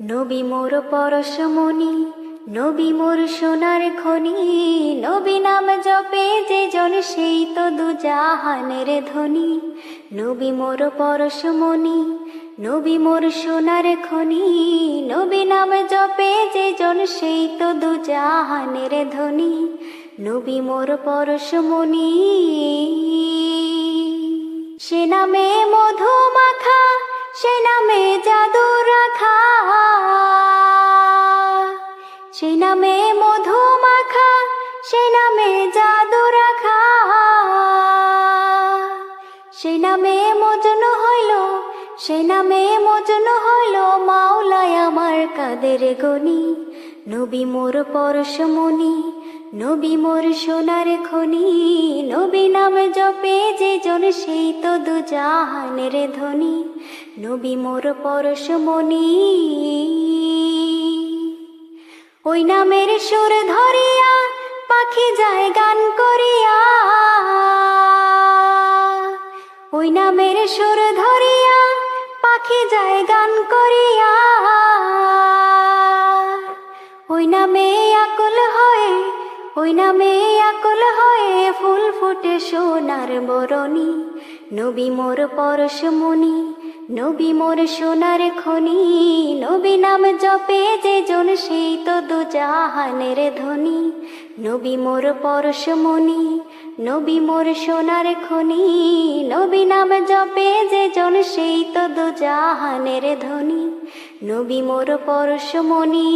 নবী মোর পরশমণি, নবী মোর সোনার খনি, নবী নাম জপে যে জন সেই তো দুজাহানের ধনী। নবী মোর পরশমণি, নবী মোর সোনার খনি, নবী নাম জপে যে জন সেই তো দুজাহানের ধনী। নবী মোর পরশমণি, সে নামে মধু মাখা, সে নামে জাদু রাখা, সে নামে মধু মাখা, সে নামে জাদু রাখা, সে নামে মজনু হইল, সে নামে মজনু হইল মাওলায় আমার কাদের গনি। নবী মোর পরশমণি, নবী মোর সোনার খনি, নবী নাম জপে যে জন সেই তো দুজাহানের ধনী। নবী মোর পরশমণি, ওই নামের সুর ধরিয়া পাখি যায় গান করিয়া, ওই নামের সুর ধরিয়া পাখি যায় গান করিয়া, ওই নামে আকুল হয়ে, ওই নামে আকুল হয়ে ফুল ফুটে সোনার বরণী। নবী মোর পরশমণি, নবী মোর সোনার খনি, নবী নাম জপে যে জন সেই তো দুজাহানের ধনী। নবী মোর পরশমণি, নবী মোর সোনার খনি, নবী নাম জপে যে জন সেই তো দুজাহানের ধনী। নবী মোর পরশমণি।